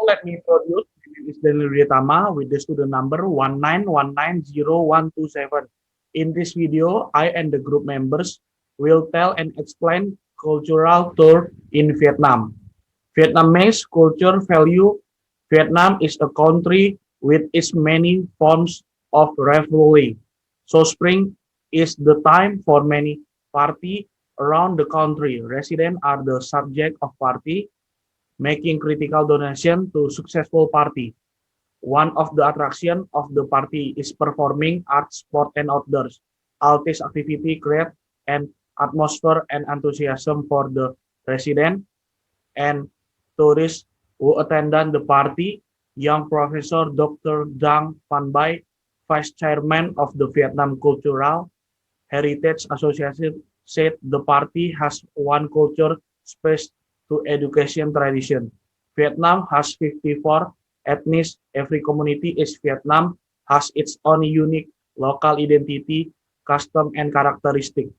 let me introduce. My name is Daniel Rietama with the student number 191900127. In this video, I and the group members will tell and explain cultural tour in Vietnam. Vietnamese culture value. Vietnam is a country with its many forms of revelry. So spring is the time for many party around the country. Residents are the subject of party making critical donation to successful party. One of the attraction of the party is performing art, sport, and outdoors. All this activity create an atmosphere and enthusiasm for the resident and tourists who attended the party. Young Professor Dr. Dang Van Bai, Vice Chairman of the Vietnam Cultural Heritage Association, said the party has one culture space to education tradition. Vietnam has 54 ethnies. Every community in Vietnam has its own unique local identity, custom, and characteristic.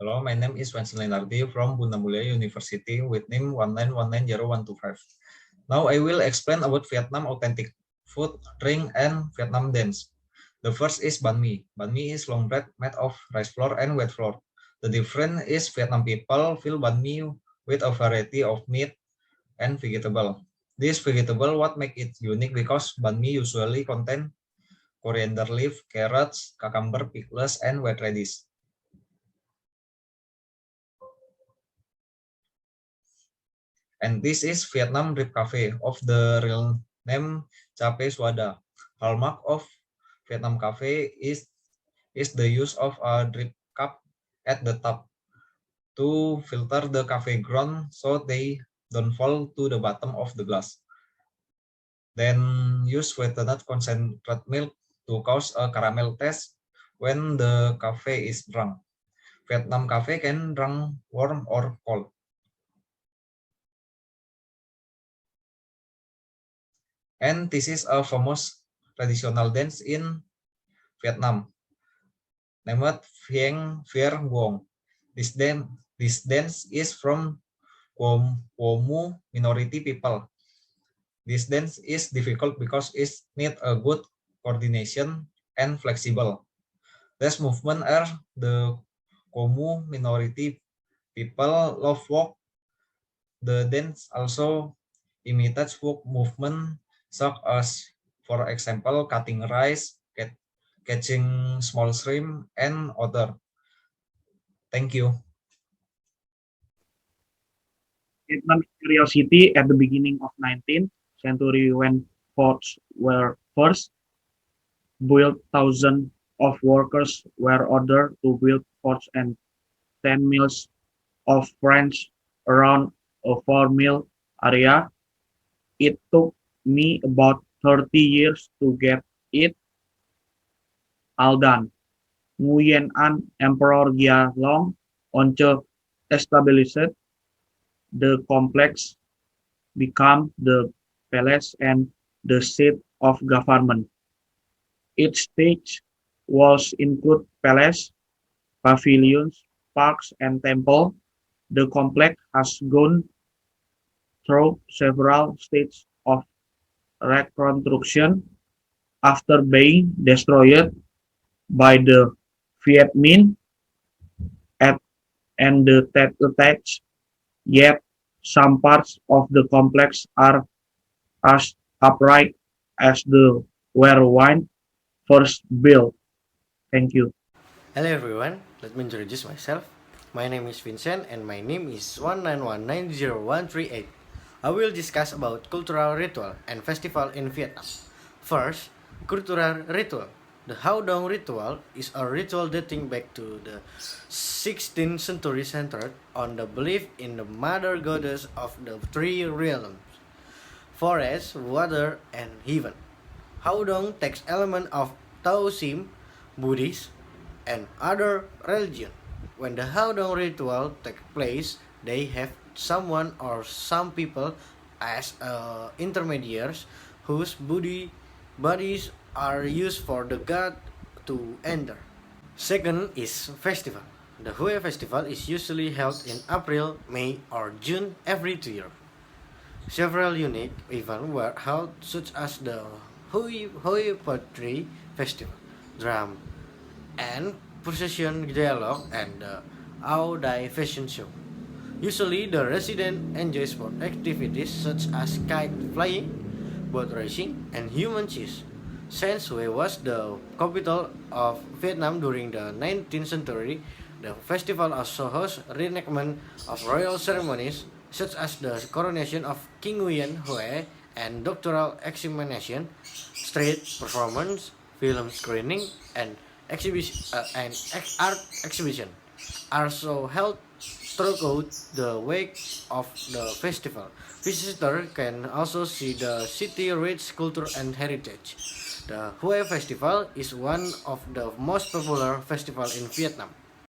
Hello, my name is Wensin Lenardi from Bunda Mulia University with name 191900125. Now I will explain about Vietnam authentic food, drink, and Vietnam dance. The first is banh mi. Banh mi is long bread made of rice flour and wheat flour. The difference is Vietnam people fill banh mi with a variety of meat and vegetable. This vegetable what make it unique because banh mi usually contain coriander leaf, carrots, cucumber, pickles, and white radish. And this is Vietnam Drip Cafe of the real name Cafe Suada. Hallmark of Vietnam Cafe is the use of a drip cup at the top to filter the cafe ground so they don't fall to the bottom of the glass. Then use sweetened concentrate milk to cause a caramel taste when the cafe is drunk. Vietnam Cafe can drink warm or cold. And this is a famous traditional dance in Vietnam named Vieng Vier Vuong. This dance is from Quo Mu minority people. This dance is difficult because it needs a good coordination and flexible. These movements are the Quo Mu minority people love walk. The dance also imitates folk movement such as, for example, cutting rice, catching small shrimp, and other. Thank you. Vietnam curiosity at the beginning of 19th century when forts were first built, thousands of workers were ordered to build forts and 10 miles of French around a 4 mile area. It took me about 30 years to get it all done. Nguyen An Emperor Gia Long once established the complex, became the palace and the seat of government. Its stage walls include palace, pavilions, parks, and temple. The complex has gone through several stages of reconstruction after being destroyed by the Viet Minh at and the Tet attacks, yet some parts of the complex are as upright as the were when first built. Thank you. Hello everyone, let me introduce myself. My name is Vincent and my name is 191900138. I will discuss about cultural ritual and festival in Vietnam. First, cultural ritual. The Hao Dong ritual is a ritual dating back to the 16th century centered on the belief in the mother goddess of the three realms, forest, water, and heaven. Hao Dong takes element of Taoism, Buddhism, and other religion. When the Hao Dong ritual takes place, they have someone or some people as intermediaries whose bodies are used for the god to enter. Second is festival. The Hue Festival is usually held in April, May, or June every 2 years. Several unique events were held, such as the Hui Poetry Festival, Drum and Procession Dialogue, and the Ao Dai Fashion Show. Usually, the resident enjoy sport activities such as kite flying, boat racing, and human chess. Since Hue was the capital of Vietnam during the 19th century, the festival also hosts reenactment of royal ceremonies such as the coronation of King Nguyen Hue and doctoral examination, street performance, film screening, and art exhibition are so held throughout the week of the festival. Visitors can also see the city rich culture and heritage. The Hue Festival is one of the most popular festivals in Vietnam.